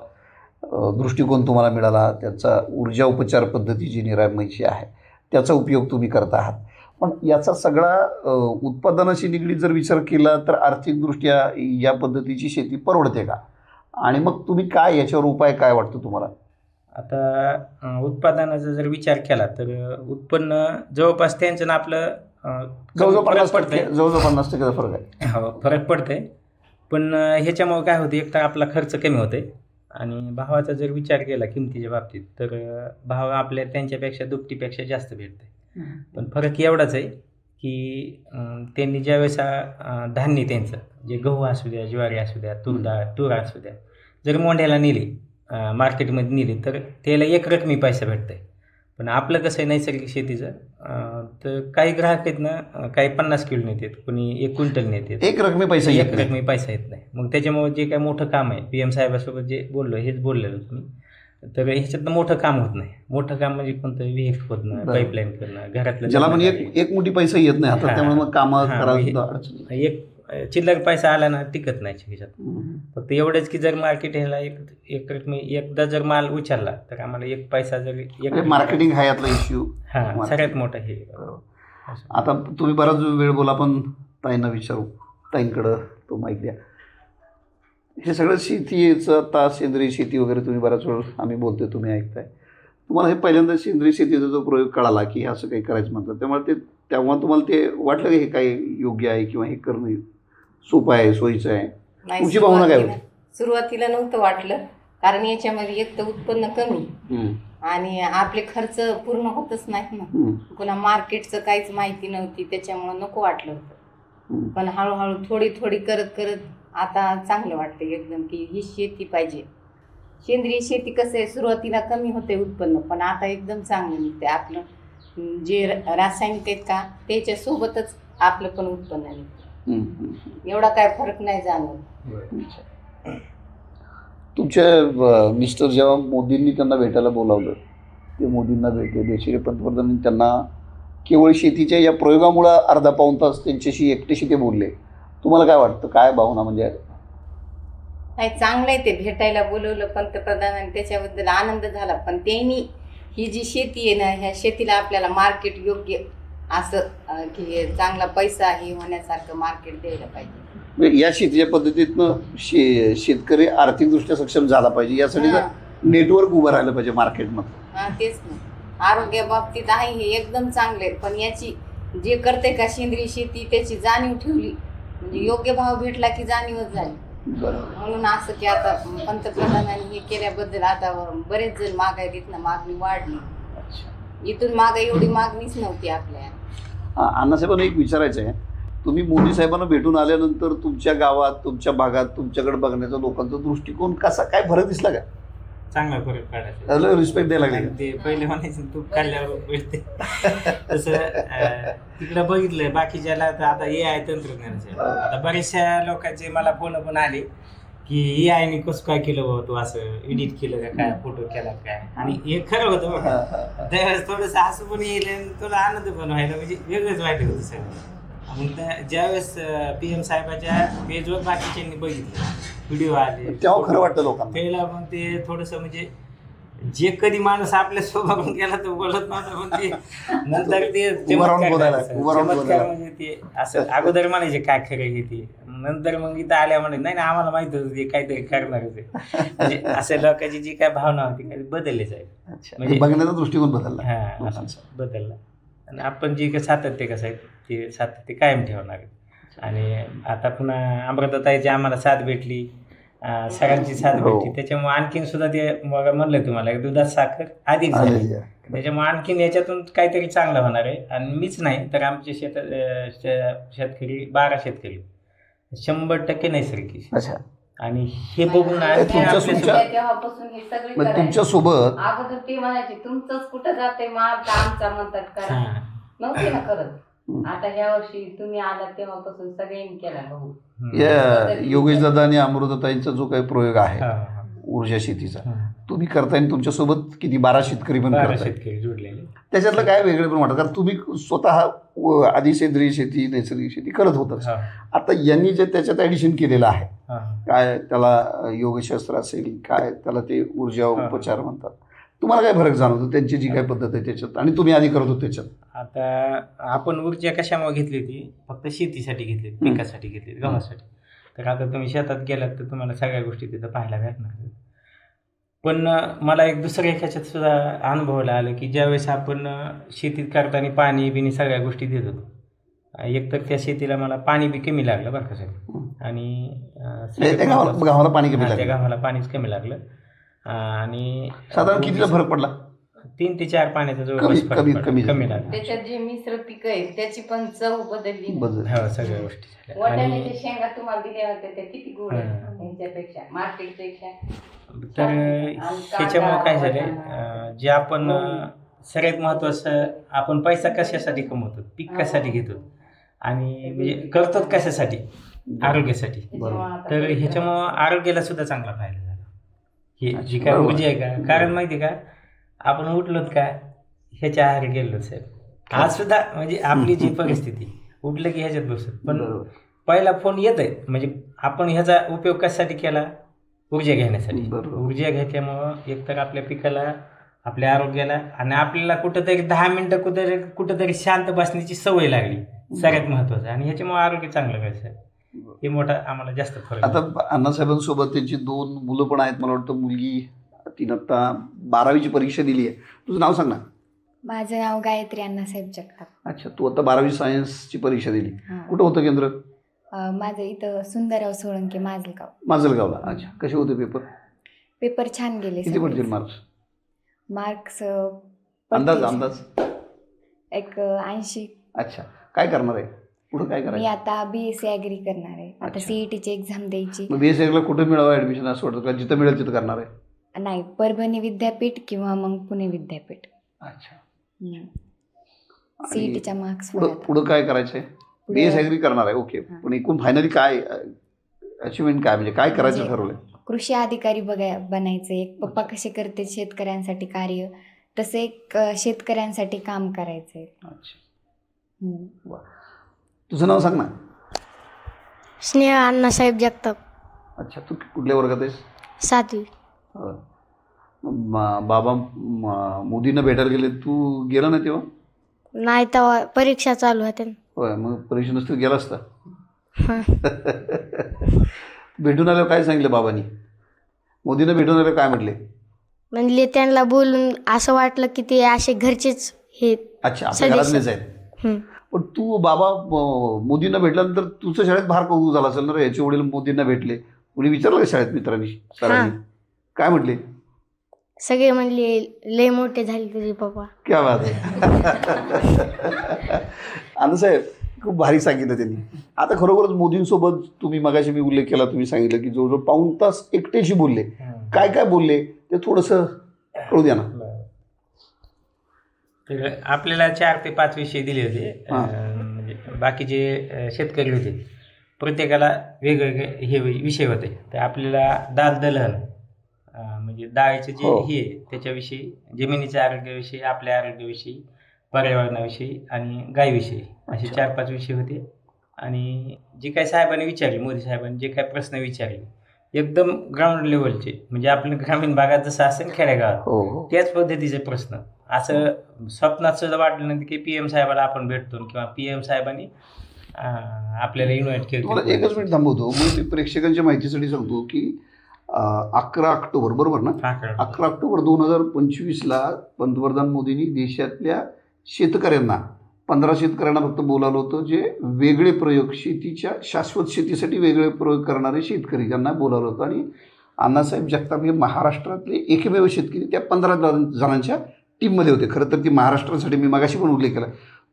दृष्टिकोन तुम्हाला मिळाला. त्याचा ऊर्जा उपचार पद्धती जी निरामयची आहे त्याचा उपयोग तुम्ही करत आहात. पण याचा सगळा उत्पादनाशी निगडीत जर विचार केला तर आर्थिकदृष्ट्या या पद्धतीची शेती परवडते का? आणि मग तुम्ही काय याच्यावर उपाय काय वाटतो तुम्हाला? आता उत्पादनाचा जर विचार केला तर उत्पन्न जवळपास त्यांचं आपलं जवळजवळ 50% फरक आहे. हो, फरक पडतंय. पण ह्याच्यामुळे काय होतं, एक तर आपला खर्च कमी होतोय आणि भावाचा जर विचार केला किमतीच्या बाबतीत तर भाव आपल्या त्यांच्यापेक्षा दुपटीपेक्षा जास्त भेटते. पण फरक एवढाच आहे की त्यांनी ज्यावेळेस धान्य त्यांचं जे गहू असू द्या, ज्वारी असू द्या, तूर असू द्या, जर मोंढ्याला नेली मार्केटमध्ये नेली तर त्याला एक रकमी पैसा भेटतंय. पण आपलं कसं आहे नैसर्गिक शेतीचं, तर काही ग्राहक आहेत ना, काही 50 किलो नेतात, कोणी 1 क्विंटल नेतात, एक रकमी पैसा येत नाही. मग त्याच्यामुळे जे काही मोठं काम आहे PM साहेबासोबत जे बोललो हेच बोललेलो तुम्ही, तर ह्याच्यातनं मोठं काम होत नाही. मोठं काम म्हणजे कोणतं विहीर खोदणं, पाईपलाईन करणं, घरातलं ज्याला पण एक मोठी पैसा येत नाही हातात, त्यामुळे मग कामं करायला अडचण. एक चिल्लर पैसा आला ना टिकत नाही ह्याच्यात. फक्त एवढंच की जर मार्केट ह्याला एक रकमी एकदा जर माल उचलला तर आम्हाला एक पैसा जर मार्केटिंग हा यातला इश्यू सगळ्यात मोठा हे. आता तुम्ही बराच वेळ बोला, पण ताईंना विचारू, ताईंकडं तो माईक द्या. हे सगळं शेतीचं आता सेंद्रिय शेती वगैरे तुम्ही बराच वेळ आम्ही बोलतोय, तुम्ही ऐकताय. तुम्हाला हे पहिल्यांदा सेंद्रिय शेतीचा जो प्रयोग कळाला की असं काही करायचं म्हणतात, त्यामुळे तेव्हा तुम्हाला ते वाटलं की हे काही योग्य आहे किंवा हे करणं सोपं आहे, सोयीचं आहे? तुमची भावना काय होती? सुरुवातीला नव्हतं वाटलं, कारण याच्यामध्ये एक तर उत्पन्न कमी आणि आपले खर्च पूर्ण होतच नाहीत ना. पुन्हा मार्केटचं काहीच माहिती नव्हती, त्याच्यामुळे नको वाटलं होतं. पण हळूहळू थोडी करत करत आता चांगलं वाटतं एकदम की ही शेती पाहिजे. सेंद्रिय शेती कसं आहे, सुरुवातीला कमी होते उत्पन्न, पण आता एकदम चांगलं निघते. आपलं जे रासायनिक आहेत का त्याच्यासोबतच आपलं पण उत्पन्न निघतं. एवढा काय फरक नाही जाणवत. तुमच्या मिस्टर जेव्हा मोदींनी त्यांना भेटायला बोलावलं, ते मोदींना भेटले, देशाचे पंतप्रधानांनी त्यांना केवळ शेतीच्या या प्रयोगामुळं अर्धा पाऊण तास त्यांच्याशी एकटेशी ते बोलले. तुम्हाला काय वाटतं, काय भावना? म्हणजे नाही, चांगलं आहे ते भेटायला बोलवलं पंतप्रधानांनी, त्याच्याबद्दल आनंद झाला. पण त्यांनी ही जी शेती आहे ना, ह्या शेतीला आपल्याला मार्केट योग्य असं की चांगला पैसा हे होण्यासारखं मार्केट द्यायला पाहिजे. या शेतीच्या पद्धतीतनं शेतकरी आर्थिकदृष्ट्या सक्षम झाला पाहिजे, यासाठी नेटवर्क उभं राहिलं पाहिजे मार्केटमध्ये. हां, तेच ना. आरोग्याबाबतीत आहे हे एकदम चांगले, पण याची जे करते का सेंद्रिय शेती त्याची जाणीव ठेवली म्हणजे योग्य भाव भेटला की जाणीवच झाली. म्हणून असं की आता पंतप्रधानांनी हे केल्याबद्दल आता बरेच जण मागायलीत ना, मागणी वाढली. इथून मागे एवढी मागणीच नव्हती आपल्या. अण्णासाहेबांना एक विचारायचं आहे, तुम्ही मोदी साहेबांना भेटून आल्यानंतर तुमच्या गावात, तुमच्या भागात, तुमच्याकडे बघण्याचा लोकांचा दृष्टिकोन कसा काय फरक दिसला का? चांगला फरक पडायचा, रिस्पेक्ट द्यायला लागले. ते पहिले म्हणायचं तू खाल्ल्यावर भेटते तसं तिकडं बघितलंय बाकीच्याला. तर आता AI तंत्रज्ञानाचे आता बरेचशा लोकांचे मला फोन पण आले की AI ने कसं काय केलं बाबा, तू असं एडिट केलं का काय, फोटो केला काय. आणि हे खरं होतं बघा, त्यावेळेस थोडंसं हसू पण येईल, तुला आनंद पण व्हायला, म्हणजे वेगळंच वाटत होतं सगळं. मग ज्यावेळेस PM साहेबाच्या पेजवर बाकीच्यांनी बघितलं, व्हिडिओ आले, तेव्हा खरं वाटतं लोकांना. पहिला मग ते थोडंसं म्हणजे जे कधी माणूस आपल्या स्वभावून गेला तो बोलत नव्हता, पण ते नंतर ते उभं राहून चमत्कार बोलायला, झाला. उभं राहून चमत्कार बोलायला. म्हणजे ते असं अगोदर म्हणायचे काय खरं हे ते, नंतर मग इथं आल्या म्हणे नाही नाही आम्हाला माहित होतं ते काहीतरी करणार होते. म्हणजे असं लोकांची जी काय भावना होती काही बदललीच आहे. अच्छा, म्हणजे- बघण्याचा दृष्टिकोन बदलला. हा असं बदलला. आणि आपण जी काय सातत्य कसं आहे ते सातत्य कायम ठेवणार आहे. आणि आता पुन्हा अमृताताईची आम्हाला साथ भेटली, सगळ्यांची साथ हो. भेटली, त्याच्यामुळे आणखीन सुद्धा ते मग म्हणलं तुम्हाला दुधात साखर अधिक झाली. आलेली आहे. त्याच्यामुळे आणखीन याच्यातून काहीतरी चांगलं होणार आहे. आणि मीच नाही तर आमचे शेतकरी 12 शेतकरी 100% नैसर्गिक. अच्छा, आणि हे बघून आणखी तुमच्या आपल्या तुमच्या- तेव्हापासून हे सगळे मग करायचे. तुमच्या सोबत अगोदर ते म्हणायचे तुमचंच कुठं जाते आमचा म्हणतात करा, हा. नव्हते ना करत. हम्म. आता ह्या वर्षी तुम्ही आलात तेव्हापासून सगळ्यांनी केला भाऊ. या योगेश दादा आणि अमृताताईंचा जो काही प्रयोग आहे हा, हा. ऊर्जा शेतीचा, हा. तुम्ही करताय आणि तुमच्यासोबत किती 12 शेतकरी पण 12 करताय. शेतकरी जोडलेले. त्याच्यातलं काय वेगळे पण वाटतं, कारण तुम्ही स्वतः आधी सेंद्रिय शेती नैसर्गिक शेती करत होतच. हा, आता यांनी जे त्याच्यात ॲडिशन केलेलं आहे, हा. काय त्याला योगशास्त्र असेल, काय त्याला ते ऊर्जा उपचार म्हणतात, तुम्हाला काय फरक जाणवतो त्यांची जी काय पद्धत आहे त्याच्यात आणि तुम्ही आधी करत होत त्याच्यात? आता आपण ऊर्जा कशामुळे घेतली होती, फक्त शेतीसाठी घेतली होती, पिकासाठी घेतली होती, गव्हासाठी. तर आता तुम्ही शेतात गेलात तर तुम्हाला सगळ्या गोष्टी तिथं पाहायला भेटणार. पण मला एक दुसऱ्या ह्याच्यात सुद्धा अनुभवायला आलं की ज्यावेळेस आपण शेतीत करताना पाणी बिनी सगळ्या गोष्टी देत होतो, एकतर त्या शेतीला मला पाणी बी कमी लागलं बरं का साहेब. आणि त्या गावाला पाणी कमी त्या लागलं. गावाला पाणीच कमी लागलं. आणि साधारण कितीचा फरक पडला? 3 ते 4 पाण्याचा कमी- जवळपास फरक कमी- पडला. कमी कमी लागला. त्याच्यात जे मिश्र पिकं आहेत त्याची पण चव बदलली. बदल. हो सगळ्या गोष्टी झाल्या. आणि वाटाण्याच्या शेंगा तुम्हाला दिल्या होत्या त्या किती गोड आहेत हा. यांच्यापेक्षा, मार्केटपेक्षा. तर ह्याच्यामुळं काय झालं, जे आपण सगळ्यात महत्त्वाचं आपण पैसा कशासाठी कमवतो, पीक कशासाठी घेतो आणि म्हणजे करतो कशासाठी, आरोग्यासाठी. तर ह्याच्यामुळं आरोग्याला सुद्धा चांगला फायदा झाला. हे जी काय बरोबर. ऊर्जा आहे का, कारण माहिती आहे का आपण उठलोत का ह्याच्या आहारी गेलो साहेब. आज सुद्धा म्हणजे आपली जी परिस्थिती उठलं की ह्याच्यात बसत, पण बरोबर. पहिला फोन येत आहे म्हणजे आपण ह्याचा उपयोग कशासाठी केला, ऊर्जा घेण्यासाठी. बरोबर. ऊर्जा घेतल्यामुळं एकतर आपल्या पिकाला, आपल्या आरोग्याला आणि आपल्याला कुठंतरी 10 मिनटं कुठंतरी शांत बसण्याची सवय लागली, सगळ्यात महत्त्वाचं. आणि ह्याच्यामुळे आरोग्य चांगलं व्हायचं. हे मोठा आम्हाला जास्त फरक आहे. आता अण्णासाहेबांसोबत त्यांची 2 मुलं पण आहेत. मला वाटतं मुलगी तिनं आता 12वीची परीक्षा दिली आहे. तुझं नाव सांग ना. माझं नाव गायत्री अण्णासाहेब जगताप. अच्छा, तू आता 12वी सायन्सची परीक्षा दिली. हां. कुठं होतं केंद्र? माझं इथं सुंदरराव सोळंके माजलगाव. माजलगावला. अच्छा, कसे होते पेपर? पेपर छान गेले. किती पडतील मार्क्स? मार्क्स अंदाज एक 80. अच्छा, काय करणार आहे पुढं, काय मी करायचं? आता BSc ॲग्री करणार आहे. आता अच्छा. CETची एक्झाम द्यायची. मग BSc कुठं मिळावं ॲडमिशन असं वाटतं का? जिथं मिळेल तिथं करणार आहे? नाही, परभणी विद्यापीठ किंवा मग पुणे विद्यापीठ. अच्छा. CETच्या मार्क्स पुढं काय करायचं आहे? BSc ॲग्री करणार आहे. ओके. हां. पण एकूण फायनली काय अचिव्हमेंट काय, म्हणजे काय करायचं म्हणजे- ठरवलंय? कृषी अधिकारी बनायचं. एक पप्पा कसे करते शेतकऱ्यांसाठी कार्य, तसे एक शेतकऱ्यांसाठी काम करायचंय. अच्छा, तुझं नाव सांग ना. स्नेहा अण्णासाहेब जगताप. अच्छा, तू कुठल्या वर्गात आहेस? 7वी. बाबा मोदींना भेटायला गेले, तू गेला ना तेव्हा? नाही तेव्हा परीक्षा चालू होत्या. होय, मग परीक्षा नसतं गेला असता. हां. भेटून आल्यावर काय सांगितलं बाबांनी? मोदींना भेटून आल्यावर काय म्हटले? म्हणले त्यांना बोलून असं वाटलं की ते असे घरचेच हे. अच्छा, आपल्या घरातलेच आहेत. हं. पण तू बाबा मोदींना भेटल्यानंतर तुझं शाळेत फार कौतुक झालं असेल ना रे, याचे वडील मोदींना भेटले. कुणी विचारलं का शाळेत मित्रांनी, सरांनी? काय म्हटले? सगळे म्हणले लय मोठे झाले तुझे पप्पा. क्या बात आहे. अण्णासाहेब खूप भारी सांगितलं त्यांनी. आता खरोखरच मोदींसोबत तुम्ही मगाशी मी उल्लेख केला, तुम्ही सांगितलं की जवळजवळ पाऊण तास एकटेशी बोलले. काय काय बोलले ते थोडंसं कळू द्या ना. तर आपल्याला 4 ते 5 विषय दिले होते. हां. म्हणजे बाकीचे शेतकरी होते, प्रत्येकाला वेगवेगळे हे विषय होते. तर आपल्याला दाल दलहन म्हणजे डाळीचे जे हो. हे त्याच्याविषयी, जमिनीच्या आरोग्याविषयी, आपल्या आरोग्याविषयी, पर्यावरणाविषयी आणि गायीविषयी असे 4-5 विषय होते. आणि जे काही साहेबांनी विचारले, मोदी साहेबांनी जे काही प्रश्न विचारले एकदम ग्राउंड लेवलचे, म्हणजे आपल्या ग्रामीण भागात जसं असेल खेडेगावात हो हो त्याच पद्धतीचे प्रश्न. असं स्वप्नात सुद्धा वाटलं नाही की PM साहेबाला आपण भेटतो किंवा PM साहेबांनी आपल्याला इन्व्हाइट तुम्हाला केलं. एकच मिनिट थांबवतो. मग मी प्रेक्षकांच्या माहितीसाठी सांगतो की 11 ऑक्टोबर बरोबर ना, 11 ऑक्टोबर 2025ला पंतप्रधान मोदींनी देशातल्या शेतकऱ्यांना 15 शेतकऱ्यांना फक्त बोलावलं होतं, जे वेगळे प्रयोग शेतीच्या शाश्वत शेतीसाठी वेगळे प्रयोग करणारे शेतकरी त्यांना बोलावलं होतं. आणि अण्णासाहेब जगताप हे महाराष्ट्रातले एकमेव शेतकरी त्या 15 जणांच्या टीममध्ये होते. खरं तर ती महाराष्ट्रासाठी मी मगाशी पण उल्लेख केला,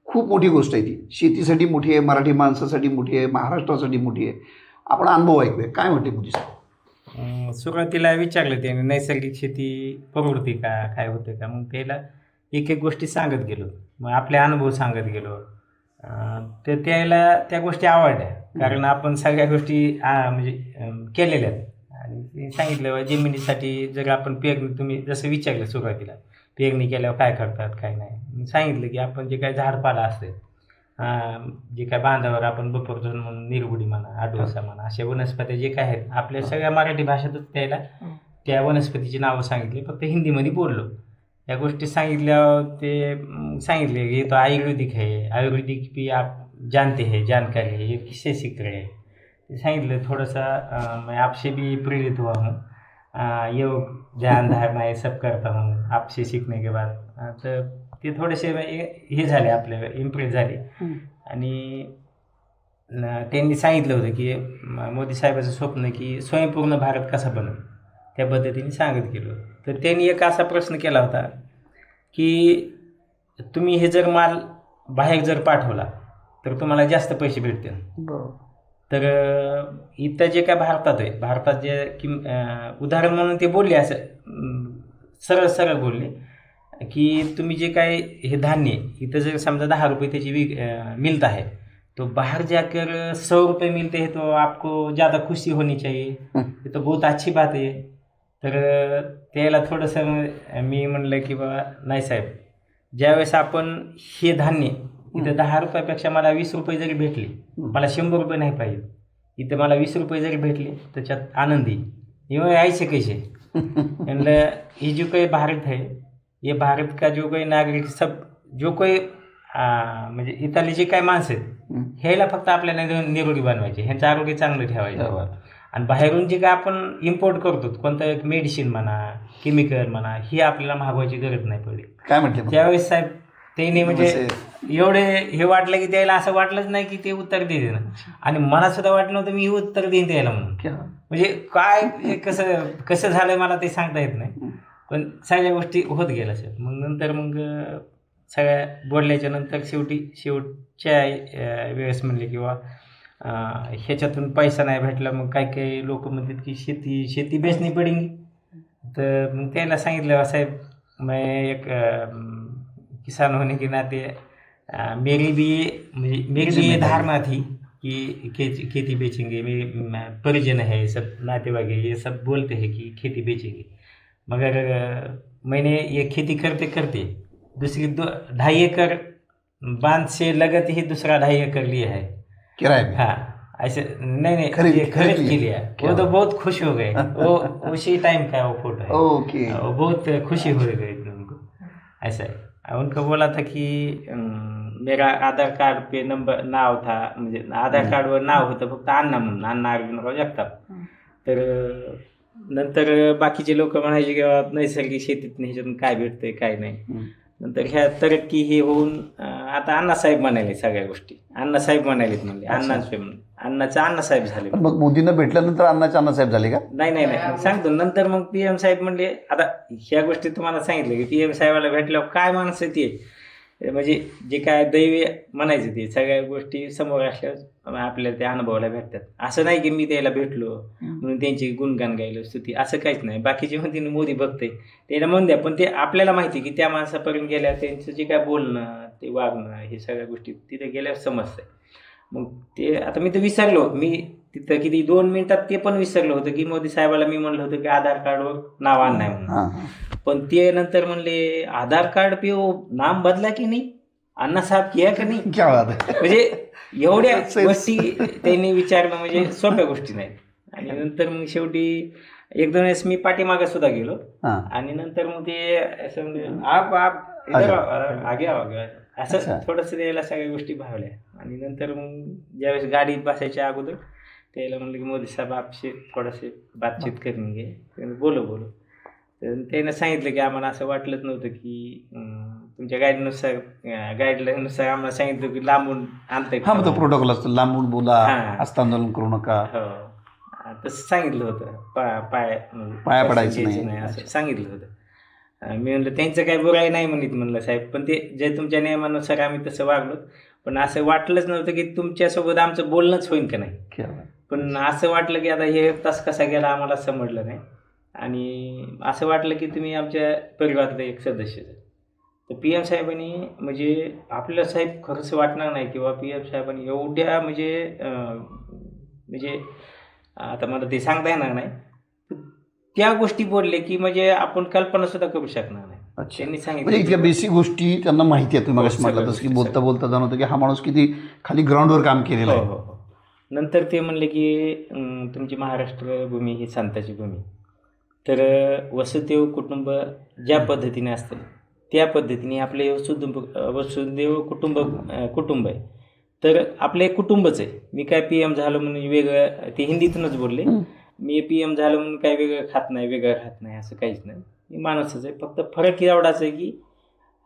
खूप मोठी गोष्ट आहे ती. शेतीसाठी मोठी आहे, मराठी माणसासाठी मोठी आहे, महाराष्ट्रासाठी मोठी आहे. आपण अनुभव ऐकूया, काय म्हणते मोदी साहेब? सुरुवातीला विचारलं त्याने नैसर्गिक शेती परवडते का, काय होते का. मग त्याला एक एक गोष्टी सांगत गेलो, मग आपले अनुभव सांगत गेलो. तर त्याला त्या गोष्टी आवडल्या, कारण आपण सगळ्या गोष्टी म्हणजे केलेल्या आहेत. आणि ते सांगितलं जमिनीसाठी जर आपण पेरणी, तुम्ही जसं विचारलं सुरुवातीला पेरणी केल्यावर काय करतात काय नाही, मी सांगितलं की आपण जे काय झाडपाला असते, जे काय बांधावर आपण बफरझोन म्हणून, निरगुडी म्हणा, आडोसा म्हणा, अशा वनस्पती जे काय आहेत आपल्या सगळ्या मराठी भाषेतच त्याला त्या वनस्पतीची नावं सांगितली, फक्त हिंदीमध्ये बोललो. या गोष्टी सांगितल्यावर ते सांगितले की तो आयुर्वेदिक है, आयुर्वेदिक भी आप जानते हैं, जानकारी है, ये किससे सीख रहे हैं. ते सांगितलं थोडंसं मैं आपसे भी प्रेरित हुआ हूँ, योग ध्यान धारणा ये सब करता हूँ आपसे सीखने के बाद. तर ते थोडेसे हे झाले, आपल्याला इम्प्रेस झाले. आणि त्यांनी सांगितलं होतं की मोदी साहेबाचं स्वप्न की स्वयंपूर्ण भारत कसा बनवू, त्या पद्धतीने सांगत गेलो. तर त्यांनी एक असा प्रश्न केला होता की तुम्ही हे जर माल बाहेर जर पाठवला तर तुम्हाला जास्त पैसे भेटतील. बरोबर. तर इथं जे काय भारतात आहे, भारतात जे उदाहरण म्हणून ते बोलले, असं सरळ सरळ बोलले की तुम्ही जे काय हे धान्य इथं जर समजा 10 रुपये त्याची मिलता है, तो बाहर जाकर 100 रुपये मिलते हैं, तो आपको ज़्यादा खुशी होनी चाहिए, ये तो बहुत अच्छी बात आहे. तर त्याला थोडंसं मी म्हणलं की बाबा नाही साहेब, ज्यावेळेस आपण हे धान्य इथं 10 रुपयापेक्षा मला 20 रुपये जरी भेटले, मला 100 रुपये नाही पाहिजे, इथं मला 20 रुपये जरी भेटले त्याच्यात आनंदी. ये ऐसे कैसे म्हणलं, ये जो काही भारत है, ये भारत का जो काही नागरिक सब जो काही म्हणजे इथले जे काही माणसं आहेत, ह्याला फक्त आपल्याला निरोगी बनवायचे, ह्यांचं आरोग्य चांगलं ठेवायचं. आणि बाहेरून जे काय आपण इम्पोर्ट करतो, कोणतं एक मेडिसिन म्हणा, केमिकल म्हणा, ही आपल्याला मागवायची गरज नाही पडली. काय म्हटलं त्यावेळेस साहेब त्याने म्हणजे एवढे हे वाटलं की त्याला असं वाटलंच नाही की ते उत्तर देते ना. आणि मला सुद्धा वाटलं नव्हतं मी उत्तर देईन त्याला म्हणून. म्हणजे काय हे कसं झालं मला ते सांगता येत नाही, पण सगळ्या गोष्टी होत गेल्या साहेब. मग नंतर मग सगळ्या बोलल्याच्या नंतर शेवटच्या वेळेस म्हणले किंवा ह्याच्यातून पैसा नाही भेटला, मग काही काही लोक म्हणतात की शेती बेचनी पडेंगी. तर मग त्याला सांगितलं साहेब, मैं एक किसान होने के नाते मेरी भी ये धारणा थी कि खेती बेचेंगे, परिजन है सब, नातेवाईक है, ये सब बोलते हैं कि खेती बेचेंगे, मगर मैंने ये खेती करते करते दूसरी 2.5 एकड़ बांध से लगत ही दूसरा 2.5 एकड़ लिया है किराए पे. हाँ ऐसे नहीं खरीद के लिया. वो तो बहुत खुश हो गए, वो उसी टाइम का वो फोटो है. ओके. बहुत खुशी हो गई उनको. ऐसा है, उनको बोला था कि मेरा आधार कार्ड पे नाव था, म्हणजे आधार कार्डवर नाव होतं फक्त अण्णा म्हणून, अण्णा अर्जुनराव जगताप. तर नंतर बाकीचे लोक म्हणायचे किंवा नैसर्गिक शेतीत ह्याच्यातून काय भेटतंय काय नाही. नंतर ह्या तरक्की हे होऊन आता अण्णासाहेब म्हणाले, सगळ्या गोष्टी अण्णासाहेब म्हणालेत, म्हणले अण्णाचं अण्णासाहेब झाले. मग मोदींना भेटल्यानंतर अण्णाचे अण्णासाहेब झाले का? नाही सांगतो नंतर. मग PM साहेब म्हणले, आता ह्या गोष्टी तुम्हाला सांगितलं की PM साहेबाला भेटल्यावर काय माणसं ते म्हणजे जे काय दैवी म्हणायचं ते सगळ्या गोष्टी समोर असल्यावर आपल्याला त्या अनुभवाला भेटतात. असं नाही की मी त्याला भेटलो म्हणून त्यांची गुणगान गायलं, स्तुती, असं काहीच नाही. बाकीचे म्हणते मोदी बघते त्याला म्हणून द्या, पण ते आपल्याला माहिती की त्या माणसापर्यंत गेल्यावर त्यांचं जे काय बोलणं, ते वागणं, हे सगळ्या गोष्टी तिथे गेल्यावर समजतंय. मग ते आता मी तर विसरलो, मी तिथं किती 2 मिनिटात ते पण विसरलो होतं की मोदी साहेबाला मी म्हणलं होतं की आधार कार्डवर नाव आण नाही म्हणून. पण ते नंतर म्हणले आधार कार्ड पे वो नाम बदला की नाही, अण्णा साहेब किया का नाही. म्हणजे एवढ्या गोष्टी त्यांनी विचारणं म्हणजे सोप्या गोष्टी नाहीत. आणि नंतर मग शेवटी एक दोन वेळेस मी पाठीमागं सुद्धा गेलो हां आणि नंतर मग ते असं म्हणजे आप आप इधर आओ, आगे आओ, आगे आओ. अच्छा. असं थोडंसं त्याला सगळ्या गोष्टी भावल्या आणि नंतर मग ज्यावेळेस गाडीत बसायच्या अगोदर त्याला म्हणलं की मोदी साहेब आपसे थोडंसे बातचीत करेंगे त्याने बोलो तर त्यानं सांगितलं की आम्हाला असं वाटलंच नव्हतं की तुमच्या गाईडलाईननुसार आम्हाला सांगितलं की लांबून आणता हां मग तो प्रोटोकॉल असतो, लांबून बोला, हां. हस्तांदोलन करू नका, हो तसं सांगितलं होतं पाया पडायचं नाही. असं सांगितलं होतं. मी म्हणलं त्यांचं काही बुराई नाही म्हणलं साहेब, पण ते जे तुमच्या नियमानुसार आम्ही तसं वागलो, पण असं वाटलंच नव्हतं की तुमच्यासोबत आमचं बोलणंच होईल का नाही. पण असं वाटलं की आता हे तास कसा गेला आम्हाला समजलं नाही आणि असं वाटलं की तुम्ही आमच्या परिवारातले एक सदस्य आहे. तर पी एम साहेबांनी म्हणजे आपल्याला साहेब खरंच वाटणार नाही किंवा पी एम साहेबांनी एवढ्या म्हणजे आता मला ते सांगता येणार नाही, त्या गोष्टी बोलले की म्हणजे आपण कल्पना सुद्धा करू शकणार नाही. त्यांनी म्हणजे सांगितलं इतक्या बेसिक गोष्टी त्यांना माहिती आहे. तुम्ही मगाशी म्हटलं सगळं, तसं की बोलता बोलता जाणवतं की हा माणूस किती खाली ग्राउंडवर काम केलेलं हो आहे. हो हो. नंतर ते म्हणले की तुमची महाराष्ट्र भूमी ही संताची भूमी, तर वसुदेव कुटुंब ज्या पद्धतीने असतं त्या पद्धतीने आपले वसुदेव कुटुंब आहे, तर आपलं एक कुटुंबच आहे. मी काय पी एम झालो म्हणून वेगळं, ते हिंदीतूनच बोलले, मी पी एम झालो म्हणून काही वेगळं खात नाही, वेगळं राहत नाही, असं काहीच नाही. मी माणूसच आहे. फक्त फरक एवढाच आहे की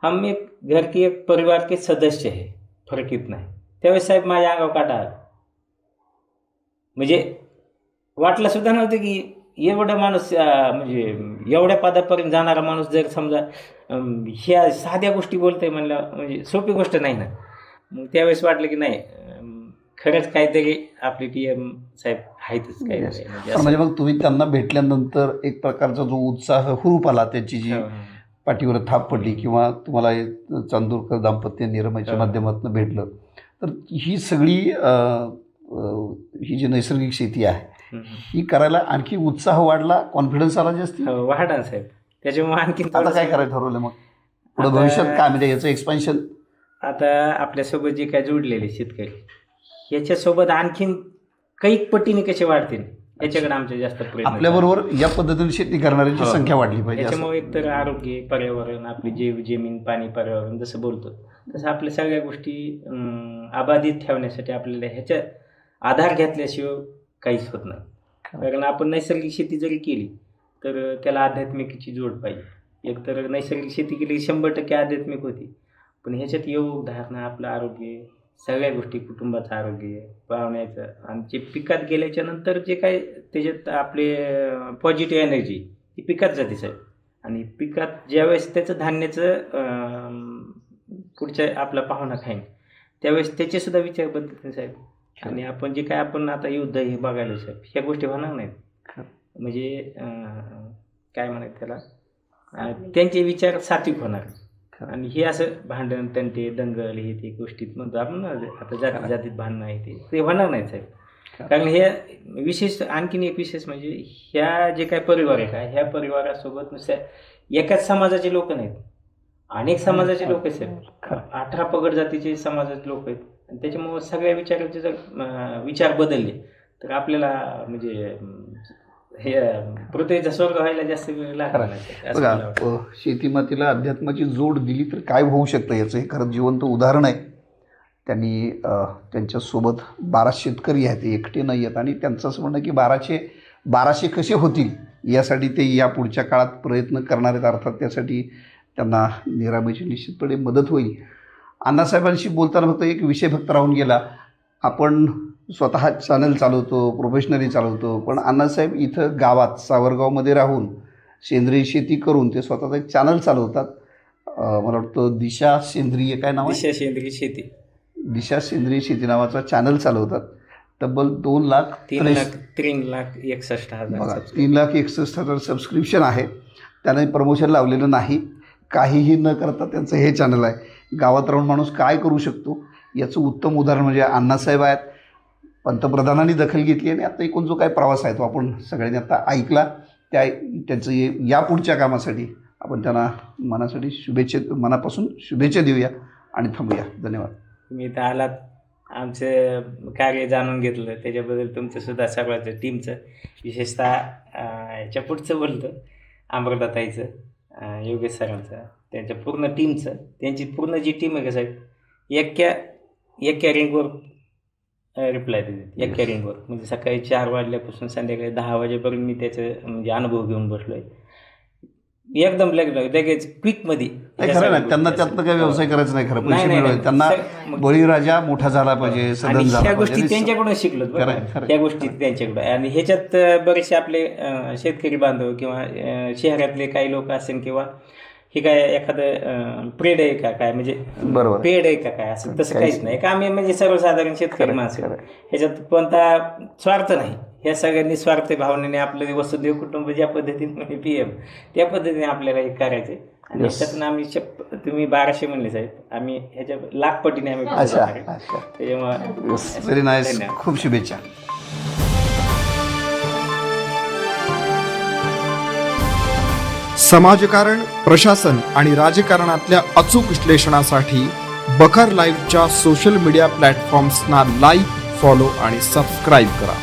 हम एक घर के एक परिवार के सदस्य आहे, फरक इतना आहे. त्यावेळेस साहेब माझ्या अंगावर काटा आला. म्हणजे वाटलं सुद्धा नव्हतं की एवढा माणूस म्हणजे एवढ्या पदापर्यंत जाणारा माणूस जर समजा ह्या साध्या गोष्टी बोलतोय म्हणलं म्हणजे सोपी गोष्ट नाही ना. मग त्यावेळेस वाटलं की नाही खरंच काहीतरी आपले पी एम साहेब आहेतच Yes. काहीतरी. पण म्हणजे मग तुम्ही त्यांना भेटल्यानंतर एक प्रकारचा जो उत्साह हुरूप आला, त्यांची जी पाठीवर थाप पडली किंवा तुम्हाला हे चांदूरकर दाम्पत्य निरामयच्या हो. माध्यमातून भेटलं, तर ही सगळी ही जी नैसर्गिक शेती आहे ही करायला आणखी उत्साह वाढला, कॉन्फिडन्स आला जास्ती. वाढा साहेब. त्याच्यामुळे आणखी आता काय करायचं ठरवलं मग पुढे भविष्यात काय म्हणजे याचं एक्सपान्शन? आता आपल्यासोबत जे काय जोडलेले शेतकरी याच्यासोबत आणखीन काही पटीने कसे वाढतील याच्याकडे आमचे जास्त प्रयत्न आपल्याबरोबर या पद्धतीने शेती करणाऱ्यांची हो. संख्या वाढली पाहिजे असं. त्याच्यामुळे एकतर आरोग्य, पर्यावरण, आपली जमीन, पाणी, पर्यावरण जसं बोलतो तसं आपल्या सगळ्या गोष्टी अबाधित ठेवण्यासाठी आपल्याला ह्याच्या आधार घेतल्याशिवाय काहीच होत नाही. कारण आपण नैसर्गिक शेती जरी केली तर त्याला आध्यात्मिकची जोड पाहिजे. एकतर नैसर्गिक शेती केली 100% आध्यात्मिक होती, पण ह्याच्यात योग धारणा, आपलं आरोग्य, सगळ्या गोष्टी, कुटुंबाचं आरोग्य, पाहुण्याचं आणि जे पिकात गेल्याच्या नंतर जे काय त्याच्यात आपले पॉझिटिव्ह एनर्जी ती पिकात जाते साहेब. आणि पिकात ज्यावेळेस त्याचं धान्याचं पुढच्या आपला पाहुणा खाईन त्यावेळेस त्याचेसुद्धा विचार बदलते साहेब. आणि आपण जे काय आपण आता युद्ध हे बघायला साहेब ह्या गोष्टी होणार नाहीत. म्हणजे काय म्हणायचं त्याला, त्यांचे विचार सात्विक होणार. आणि हे असं भांडण, तंटे, दंगल हे ते गोष्टीत म्हणतो आपण आता जातीत भांडणं आहे ते होणार नाही साहेब. कारण हे विशेष आणखीन एक विशेष म्हणजे ह्या जे काय परिवार आहे का ह्या परिवारासोबत नुसत्या एकाच समाजाचे लोक नाहीत, अनेक समाजाचे लोक आहेत साहेब. 18 पगड जातीचे समाजाचे लोक आहेत आणि त्याच्यामुळे सगळ्या विचाराचे जर विचार बदलले तर आपल्याला म्हणजे हे पृथ्वीचा स्वर्ग व्हायला जास्त वेळ लागणार नाही असं मला वाटतं. बघा, शेतीमातीला अध्यात्माची जोड दिली तर काय होऊ शकतं याचं हे खरंच जिवंत उदाहरण आहे. त्यांनी त्यांच्यासोबत 12 शेतकरी आहेत, ते एकटे नाही आहेत आणि त्यांचं असं म्हणणं की 1200 कसे होतील यासाठी ते या पुढच्या काळात प्रयत्न करणार आहेत. अर्थात त्यासाठी त्यांना निरामयची निश्चितपणे मदत होईल. अण्णासाहेबांशी बोलताना फक्त एक विषय फक्त राहून गेला. आपण स्वतः चॅनल चालवतो, प्रोफेशनली चालवतो, पण अण्णासाहेब इथं गावात सावरगावमध्ये राहून सेंद्रिय शेती करून ते स्वतःचं एक चॅनल चालवतात. मला वाटतं दिशा सेंद्रिय काय नाव आहे? दिशा सेंद्रिय शेती, दिशा सेंद्रिय शेती नावाचा चॅनल चालवतात. तब्बल 3,61,000 3,61,000 सबस्क्रिप्शन आहे. त्याने प्रमोशन लावलेलं नाही, काहीही न करता त्यांचं हे चॅनल आहे. गावात राहून माणूस काय करू शकतो याचं उत्तम उदाहरण म्हणजे अण्णासाहेब आहेत. पंतप्रधानांनी दखल घेतली आणि आता एकूण जो काय प्रवास आहे तो आपण सगळ्यांनी आता ऐकला. त्यांचं या पुढच्या कामासाठी आपण त्यांना मनापासून शुभेच्छा देऊया आणि थांबूया. धन्यवाद. तुम्ही इथं आलात आमचं कार्य जाणून घेतलं, त्याच्याबद्दल तुमचं सुद्धा सगळ्याचं टीमचं, विशेषतः याच्या पुढचं बोलतं अमृताताईचं, योगेश सरांचं, त्यांच्या पूर्ण टीमचं, त्यांची पूर्ण जी टीम आहे का साहेब, एक्या रिंगवर रिप्लाय देते, एक्या रिंगवर. म्हणजे सकाळी 4 वाजल्यापासून संध्याकाळी 10 वाजेपर्यंत मी त्याचं म्हणजे अनुभव घेऊन बसलो आहे. एकदम लगेच क्विकमध्ये. खरं ना, त्यांना त्यातनं काही व्यवसाय करायचा नाही, खरं पैसे मिळवायचे त्यांना. बळीराजा मोठा झाला पाहिजे, सदन झाला ह्या गोष्टी पाहिजे. त्यांच्याकडून शिकलो, ह्या गोष्टी त्यांच्याकडून. आणि ह्याच्यात बरेचसे आपले शेतकरी बांधव किंवा शहरातले काही लोक असेल किंवा हे काय एखादं प्रेड आहे का काय, म्हणजे बरोबर पेड आहे का काय, असं तसं काहीच नाही का. आम्ही म्हणजे सर्वसाधारण शेतकरी माणसं, ह्याच्यात कोणता स्वार्थ नाही. ह्या सगळ्यांनी स्वार्थ भावनेने आपलं वसुदेव कुटुंब ज्या पद्धतीने म्हणजे PM त्या पद्धतीने आपल्याला हे करायचं आहे. आणि ह्याच्यातून आम्ही तुम्ही 1200 म्हणले साहेब, आम्ही ह्याच्या लाखपटीने आम्ही त्याच्यामुळे व्हेरी नाईस, खूप शुभेच्छा. समाजकारण, प्रशासन आणि राजकारणातल्या अचूक विश्लेषणासाठी बखर लाईव्हच्या सोशल मीडिया प्लॅटफॉर्म्सना लाईक, फॉलो आणि सबस्क्राईब करा.